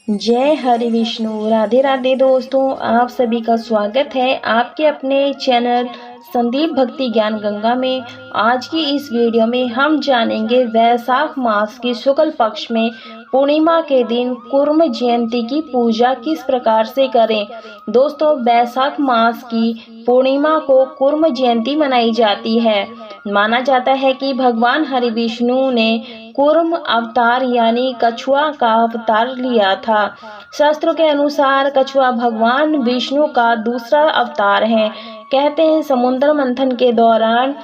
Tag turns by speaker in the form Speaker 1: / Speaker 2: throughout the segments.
Speaker 1: जय हरि विष्णु। राधे राधे दोस्तों, आप सभी का स्वागत है आपके अपने चैनल संदीप भक्ति ज्ञान गंगा में। आज की इस वीडियो में हम जानेंगे वैशाख मास की शुक्ल पक्ष में पूर्णिमा के दिन कुर्म जयंती की पूजा किस प्रकार से करें। दोस्तों, वैशाख मास की पूर्णिमा को कुर्म जयंती मनाई जाती है। माना जाता है कि भगवान हरि विष्णु ने कूर्म अवतार यानी कछुआ का अवतार लिया था। शास्त्रों के अनुसार कछुआ भगवान विष्णु का दूसरा अवतार है। कहते हैं समुद्र मंथन के दौरान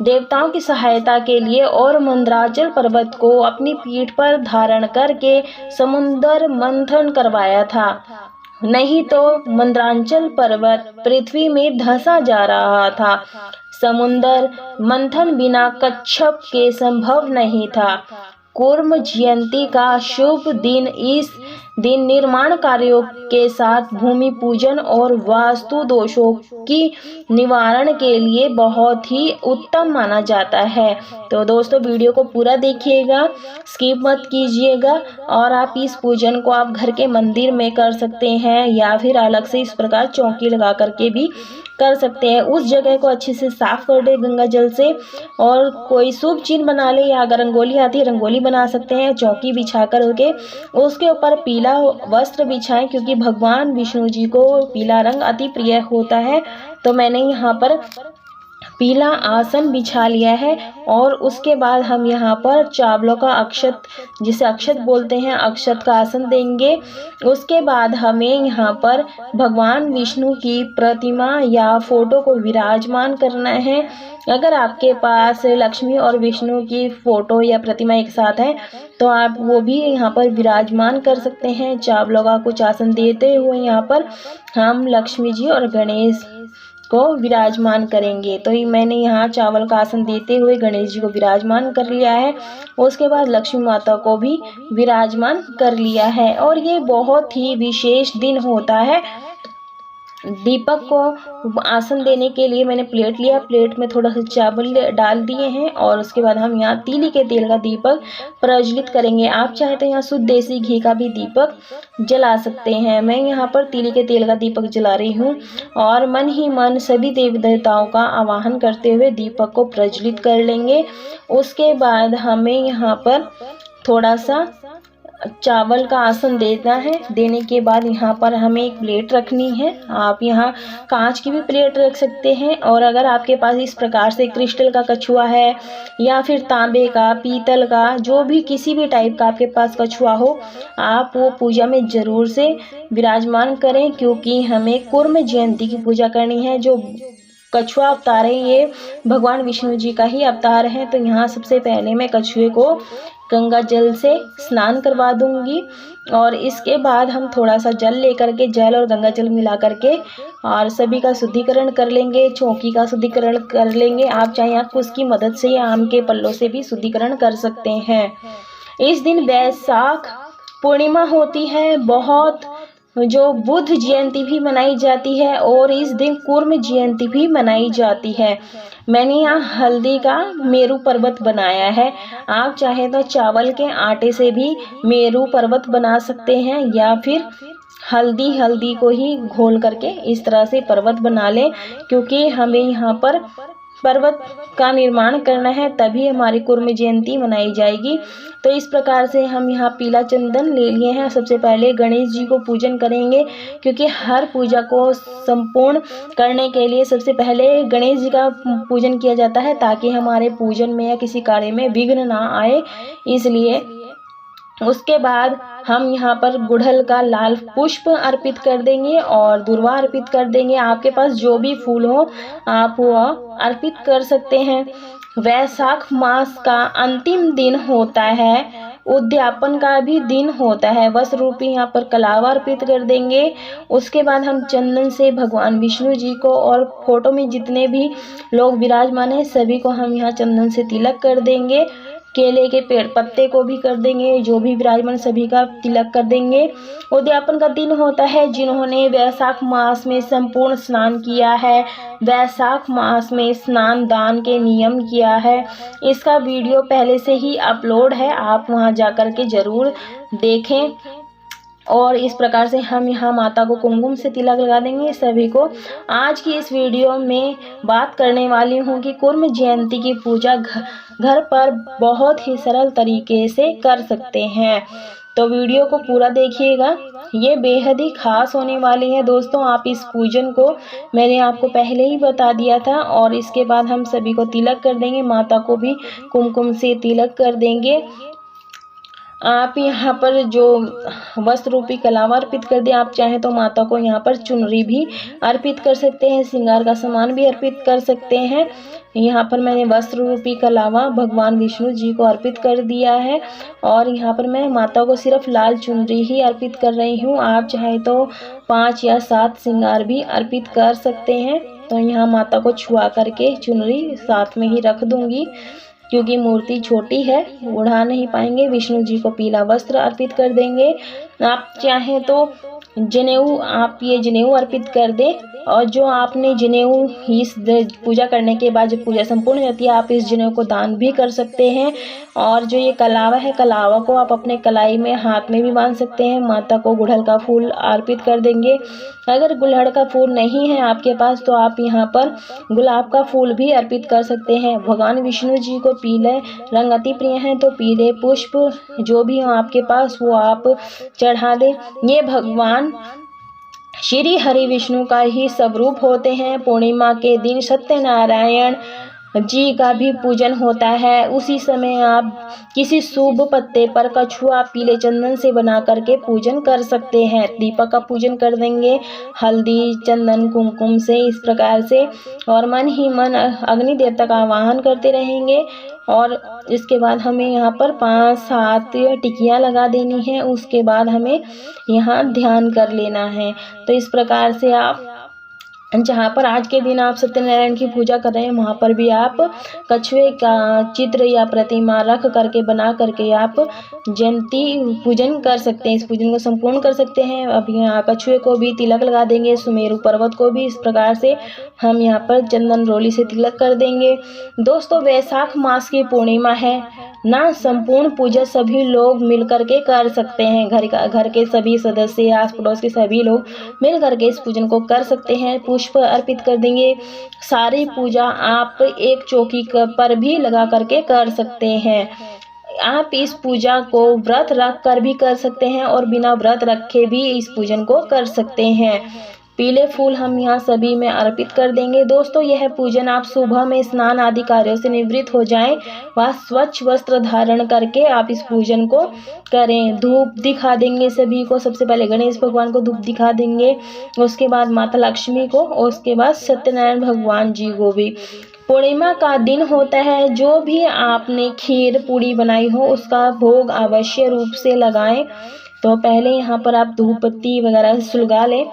Speaker 1: देवताओं की सहायता के लिए और मंदराचल पर्वत को अपनी पीठ पर धारण करके समुद्र मंथन करवाया था, नहीं तो मंदराचल पर्वत पृथ्वी में धंसा जा रहा था। समुद्र मंथन बिना कच्छप के संभव नहीं था। कूर्म जयंती का शुभ दिन इस दिन निर्माण कार्यों के साथ भूमि पूजन और वास्तु दोषों की निवारण के लिए बहुत ही उत्तम माना जाता है। तो दोस्तों, वीडियो को पूरा देखिएगा, स्किप मत कीजिएगा। और आप इस पूजन को आप घर के मंदिर में कर सकते हैं या फिर अलग से इस प्रकार चौकी लगा करके भी कर सकते हैं। उस जगह को अच्छे से साफ कर दे गंगा जल से और कोई शुभ चिन्ह बना ले, या अगर रंगोली आती है रंगोली बना सकते हैं। चौकी बिछा कर के उसके ऊपर पीला वस्त्र बिछाएं, क्योंकि भगवान विष्णु जी को पीला रंग अति प्रिय होता है। तो मैंने यहाँ पर पीला आसन बिछा लिया है और उसके बाद हम यहाँ पर चावलों का अक्षत, जिसे अक्षत बोलते हैं, अक्षत का आसन देंगे। उसके बाद हमें यहाँ पर भगवान विष्णु की प्रतिमा या फोटो को विराजमान करना है। अगर आपके पास लक्ष्मी और विष्णु की फोटो या प्रतिमा एक साथ है तो आप वो भी यहाँ पर विराजमान कर सकते हैं। चावलों का कुछ आसन देते हुए यहाँ पर हम लक्ष्मी जी और गणेश को विराजमान करेंगे। तो मैंने यहाँ चावल का आसन देते हुए गणेश जी को विराजमान कर लिया है। उसके बाद लक्ष्मी माता को भी विराजमान कर लिया है। और ये बहुत ही विशेष दिन होता है। दीपक को आसन देने के लिए मैंने प्लेट लिया, प्लेट में थोड़ा सा चावल डाल दिए हैं और उसके बाद हम यहाँ तीली के तेल का दीपक प्रज्वलित करेंगे। आप चाहे तो यहाँ शुद्ध देसी घी का भी दीपक जला सकते हैं। मैं यहाँ पर तीली के तेल का दीपक जला रही हूँ और मन ही मन सभी देवी देवताओं का आवाहन करते हुए दीपक को प्रज्वलित कर लेंगे। उसके बाद हमें यहाँ पर थोड़ा सा चावल का आसन देना है। देने के बाद यहाँ पर हमें एक प्लेट रखनी है। आप यहाँ कांच की भी प्लेट रख सकते हैं, और अगर आपके पास इस प्रकार से क्रिस्टल का कछुआ है या फिर तांबे का, पीतल का, जो भी किसी भी टाइप का आपके पास कछुआ हो, आप वो पूजा में ज़रूर से विराजमान करें, क्योंकि हमें कूर्म जयंती की पूजा करनी है। जो कछुआ अवतार है ये भगवान विष्णु जी का ही अवतार है। तो यहाँ सबसे पहले मैं कछुए को गंगा जल से स्नान करवा दूंगी और इसके बाद हम थोड़ा सा जल लेकर के, जल और गंगा जल मिला करके और सभी का शुद्धिकरण कर लेंगे। चौकी का शुद्धिकरण कर लेंगे। आप चाहे आप उसकी मदद से या आम के पल्लों से भी शुद्धिकरण कर सकते हैं। इस दिन वैशाख पूर्णिमा होती है। बहुत जो बुद्ध जयंती भी मनाई जाती है और इस दिन कूर्म जयंती भी मनाई जाती है। मैंने यहाँ हल्दी का मेरू पर्वत बनाया है। आप चाहे तो चावल के आटे से भी मेरू पर्वत बना सकते हैं या फिर हल्दी को ही घोल करके इस तरह से पर्वत बना लें, क्योंकि हमें यहाँ पर पर्वत का निर्माण करना है, तभी हमारी कूर्म जयंती मनाई जाएगी। तो इस प्रकार से हम यहाँ पीला चंदन ले लिए हैं। सबसे पहले गणेश जी को पूजन करेंगे, क्योंकि हर पूजा को संपूर्ण करने के लिए सबसे पहले गणेश जी का पूजन किया जाता है, ताकि हमारे पूजन में या किसी कार्य में विघ्न ना आए, इसलिए। उसके बाद हम यहाँ पर गुड़हल का लाल पुष्प अर्पित कर देंगे और दुर्वा अर्पित कर देंगे। आपके पास जो भी फूल हो आप वो अर्पित कर सकते हैं। वैशाख मास का अंतिम दिन होता है, उद्यापन का भी दिन होता है। वस्त्र रूपी यहाँ पर कलावा अर्पित कर देंगे। उसके बाद हम चंदन से भगवान विष्णु जी को और फोटो में जितने भी लोग विराजमान हैं सभी को हम यहाँ चंदन से तिलक कर देंगे। केले के पेड़ पत्ते को भी कर देंगे, जो भी विराजमान सभी का तिलक कर देंगे। उद्यापन का दिन होता है जिन्होंने वैशाख मास में संपूर्ण स्नान किया है, वैशाख मास में स्नान दान के नियम किया है। इसका वीडियो पहले से ही अपलोड है, आप वहां जाकर के जरूर देखें। और इस प्रकार से हम यहाँ माता को कुमकुम से तिलक लगा देंगे सभी को। आज की इस वीडियो में बात करने वाली हूँ कि कुर्म जयंती की पूजा घर पर बहुत ही सरल तरीके से कर सकते हैं, तो वीडियो को पूरा देखिएगा, ये बेहद ही खास होने वाली है दोस्तों। आप इस पूजन को मैंने आपको पहले ही बता दिया था, और इसके बाद हम सभी को तिलक कर देंगे, माता को भी कुमकुम से तिलक कर देंगे। आप यहाँ पर जो वस्त्र रूपी कलावा अर्पित कर दें, आप चाहें तो माता को यहाँ पर चुनरी भी अर्पित कर सकते हैं, श्रृंगार का सामान भी अर्पित कर सकते हैं। यहाँ पर मैंने वस्त्र रूपी कलावा भगवान विष्णु जी को अर्पित कर दिया है, और यहाँ पर मैं माता को सिर्फ लाल चुनरी ही अर्पित कर रही हूँ। आप चाहें तो 5 या 7 श्रृंगार भी अर्पित कर सकते हैं। तो यहाँ माता को छुआ करके चुनरी साथ में ही रख दूंगी, क्योंकि मूर्ति छोटी है, उड़ा नहीं पाएंगे। विष्णु जी को पीला वस्त्र अर्पित कर देंगे। आप चाहें तो जनेऊ, आप ये जनेऊ अर्पित कर दें, और जो आपने जनेऊ इस पूजा करने के बाद जब पूजा संपूर्ण हो जाती है, आप इस जनेऊ को दान भी कर सकते हैं। और जो ये कलावा है, कलावा को आप अपने कलाई में हाथ में भी बांध सकते हैं। माता को गुड़हल का फूल अर्पित कर देंगे। अगर गुड़हल का फूल नहीं है आपके पास, तो आप यहाँ पर गुलाब का फूल भी अर्पित कर सकते हैं। भगवान विष्णु जी को पीले रंग अति प्रिय हैं, तो पीले पुष्प जो भी हो आपके पास वो आप चढ़ा दें। ये भगवान श्री हरि विष्णु का ही स्वरूप होते हैं। पूर्णिमा के दिन सत्यनारायण जी का भी पूजन होता है। उसी समय आप किसी शुभ पत्ते पर कछुआ पीले चंदन से बना करके पूजन कर सकते हैं। दीपक का पूजन कर देंगे हल्दी चंदन कुमकुम से, इस प्रकार से, और मन ही मन अग्नि देवता का आवाहन करते रहेंगे। और इसके बाद हमें यहाँ पर 5-7 टिकियाँ लगा देनी है। उसके बाद हमें यहाँ ध्यान कर लेना है। तो इस प्रकार से आप जहाँ पर आज के दिन आप सत्यनारायण की पूजा कर रहे हैं, वहाँ पर भी आप कछुए का चित्र या प्रतिमा रख करके बना करके आप जयंती पूजन कर सकते हैं, इस पूजन को संपूर्ण कर सकते हैं। अब यहाँ कछुए को भी तिलक लगा देंगे, सुमेरु पर्वत को भी इस प्रकार से हम यहाँ पर चंदन रोली से तिलक कर देंगे। दोस्तों, वैशाख मास की पूर्णिमा है ना, संपूर्ण पूजा सभी लोग मिल करके कर सकते हैं। घर के सभी सदस्य, आस पड़ोस के सभी लोग मिल करके इस पूजन को कर सकते हैं। पुष्प अर्पित कर देंगे। सारी पूजा आप एक चौकी पर भी लगा करके कर सकते हैं। आप इस पूजा को व्रत रख कर भी कर सकते हैं, और बिना व्रत रखे भी इस पूजन को कर सकते हैं। पीले फूल हम यहाँ सभी में अर्पित कर देंगे। दोस्तों, यह पूजन आप सुबह में स्नान आदि कार्यों से निवृत्त हो जाएं, वह स्वच्छ वस्त्र धारण करके आप इस पूजन को करें। धूप दिखा देंगे सभी को। सबसे पहले गणेश भगवान को धूप दिखा देंगे, उसके बाद माता लक्ष्मी को, और उसके बाद सत्यनारायण भगवान जी को भी। पूर्णिमा का दिन होता है, जो भी आपने खीर पूड़ी बनाई हो उसका भोग अवश्य रूप से लगाएं। तो पहले यहाँ पर आप धूप बत्ती वगैरह सुलगा लें,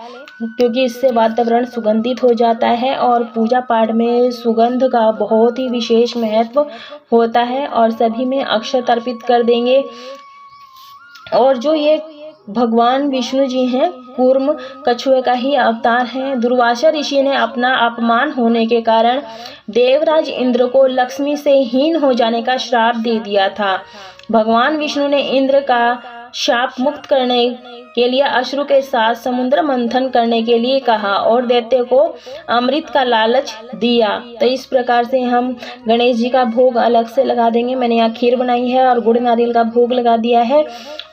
Speaker 1: क्योंकि इससे वातावरण सुगंधित हो जाता है, और पूजा पाठ में सुगंध का बहुत ही विशेष महत्व होता है। और सभी में अक्षत अर्पित कर देंगे। और जो ये भगवान विष्णु जी हैं, कूर्म कछुए का ही अवतार हैं। दुर्वासा ऋषि ने अपना अपमान होने के कारण देवराज इंद्र को लक्ष्मी से हीन हो जाने का श्राप दे दिया था। भगवान विष्णु ने इंद्र का शाप मुक्त करने के लिए अश्रु के साथ समुद्र मंथन करने के लिए कहा, और दैत्य को अमृत का लालच दिया। तो इस प्रकार से हम गणेश जी का भोग अलग से लगा देंगे। मैंने यहाँ खीर बनाई है और गुड़ नारियल का भोग लगा दिया है,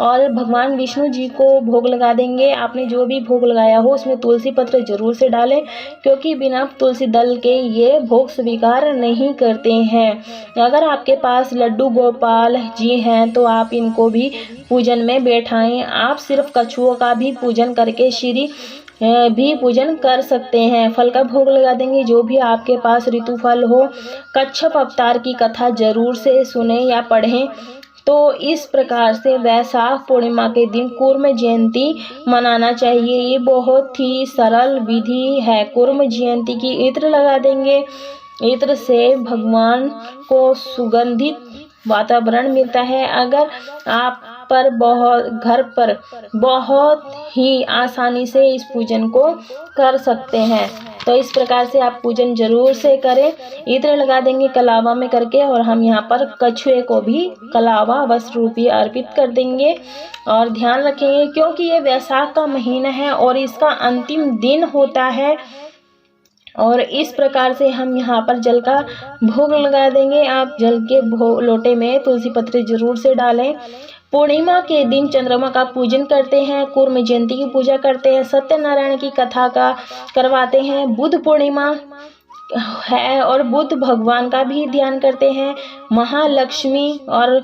Speaker 1: और भगवान विष्णु जी को भोग लगा देंगे। आपने जो भी भोग लगाया हो उसमें तुलसी पत्र जरूर से डालें, क्योंकि बिना तुलसी दल के ये भोग स्वीकार नहीं करते हैं। अगर आपके पास लड्डू गोपाल जी हैं तो आप इनको भी पूजन में बैठाएं। आप सिर्फ कछुओं का भी पूजन करके श्री भी पूजन कर सकते हैं। फल का भोग लगा देंगे, जो भी आपके पास ऋतु फल हो। कच्छप अवतार की कथा जरूर से सुने या पढ़ें। तो इस प्रकार से वैशाख पूर्णिमा के दिन कूर्म जयंती मनाना चाहिए। ये बहुत ही सरल विधि है। कूर्म जयंती की इत्र लगा देंगे। इत्र से भगवान को सुगंधित वातावरण मिलता है। अगर आप पर घर पर बहुत ही आसानी से इस पूजन को कर सकते हैं। तो इस प्रकार से आप पूजन जरूर से करें। इत्र लगा देंगे कलावा में करके, और हम यहाँ पर कछुए को भी कलावा वस्त्र रूपी अर्पित कर देंगे। और ध्यान रखेंगे क्योंकि ये वैशाख का महीना है और इसका अंतिम दिन होता है, और इस प्रकार से हम यहाँ पर जल का भोग लगा देंगे। आप जल के लोटे में तुलसी पत्र जरूर से डालें। पूर्णिमा के दिन चंद्रमा का पूजन करते हैं, कूर्म जयंती की पूजा करते हैं, सत्यनारायण की कथा का करवाते हैं, बुद्ध पूर्णिमा है और बुद्ध भगवान का भी ध्यान करते हैं, महालक्ष्मी और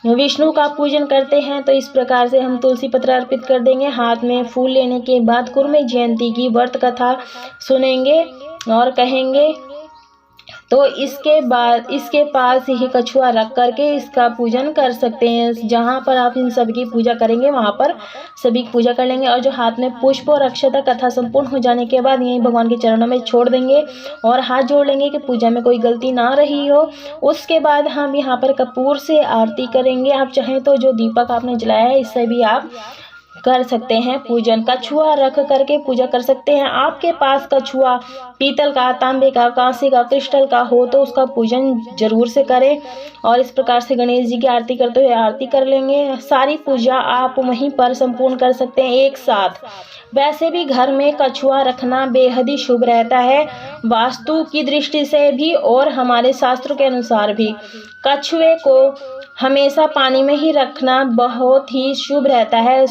Speaker 1: विष्णु का पूजन करते हैं। तो इस प्रकार से हम तुलसी पत्र अर्पित कर देंगे। हाथ में फूल लेने के बाद कूर्म जयंती की व्रत कथा सुनेंगे और कहेंगे। तो इसके बाद इसके पास ही कछुआ रख करके इसका पूजन कर सकते हैं। जहाँ पर आप इन सब की पूजा करेंगे वहाँ पर सभी की पूजा कर लेंगे, और जो हाथ में पुष्प और अक्षता कथा संपूर्ण हो जाने के बाद यही भगवान के चरणों में छोड़ देंगे और हाथ जोड़ लेंगे कि पूजा में कोई गलती ना रही हो। उसके बाद हम यहाँ पर कपूर से आरती करेंगे। आप चाहें तो जो दीपक आपने जलाया है इससे भी आप कर सकते हैं पूजन। कछुआ रख करके पूजा कर सकते हैं। आपके पास कछुआ पीतल का, तांबे का, कांसे का, क्रिस्टल का हो तो उसका पूजन जरूर से करें। और इस प्रकार से गणेश जी की आरती करते हुए आरती कर लेंगे। सारी पूजा आप वहीं पर संपूर्ण कर सकते हैं एक साथ। वैसे भी घर में कछुआ रखना बेहद ही शुभ रहता है, वास्तु की दृष्टि से भी और हमारे शास्त्रों के अनुसार भी। कछुए को हमेशा पानी में ही रखना बहुत ही शुभ रहता है।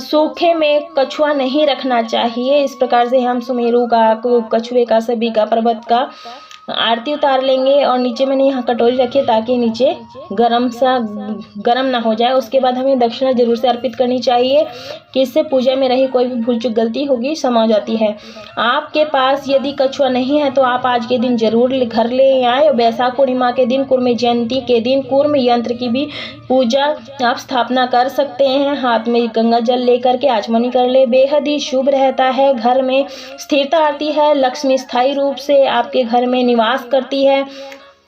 Speaker 1: सूखे में कछुआ नहीं रखना चाहिए। इस प्रकार से हम सुमेरु का, कछुए का, सभी का, पर्वत का आरती उतार लेंगे। और नीचे मैंने यहाँ कटोरी रखी है ताकि नीचे गरम ना हो जाए। उसके बाद हमें दक्षिणा जरूर से अर्पित करनी चाहिए कि इससे पूजा में रही कोई भी भूल चूक गलती होगी समा जाती है। आपके पास यदि कछुआ नहीं है तो आप आज के दिन जरूर घर ले आए। वैशाख पूर्णिमा के दिन, कूर्म जयंती के दिन कूर्म यंत्र की भी पूजा आप स्थापना कर सकते हैं। हाथ में गंगा जल लेकर के आचमनी कर ले, बेहद ही शुभ रहता है। घर में स्थिरता आती है, लक्ष्मी स्थायी रूप से आपके घर में निवास करती है।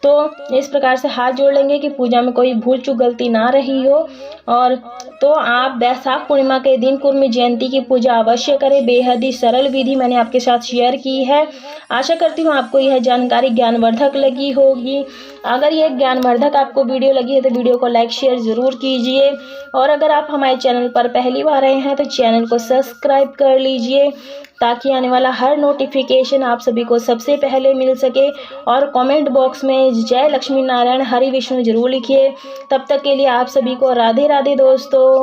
Speaker 1: तो इस प्रकार से हाथ जोड़ लेंगे कि पूजा में कोई भूल चूक गलती ना रही हो। और तो आप वैशाख पूर्णिमा के दिन कूर्म जयंती की पूजा अवश्य करें। बेहद ही सरल विधि मैंने आपके साथ शेयर की है। आशा करती हूँ आपको यह जानकारी ज्ञानवर्धक लगी होगी। अगर यह ज्ञानवर्धक आपको वीडियो लगी है तो वीडियो को लाइक शेयर ज़रूर कीजिए। और अगर आप हमारे चैनल पर पहली बार आए हैं तो चैनल को सब्सक्राइब कर लीजिए ताकि आने वाला हर नोटिफिकेशन आप सभी को सबसे पहले मिल सके। और कमेंट बॉक्स में जय लक्ष्मी नारायण हरि विष्णु जरूर लिखिए। तब तक के लिए आप सभी को राधे राधे दोस्तों।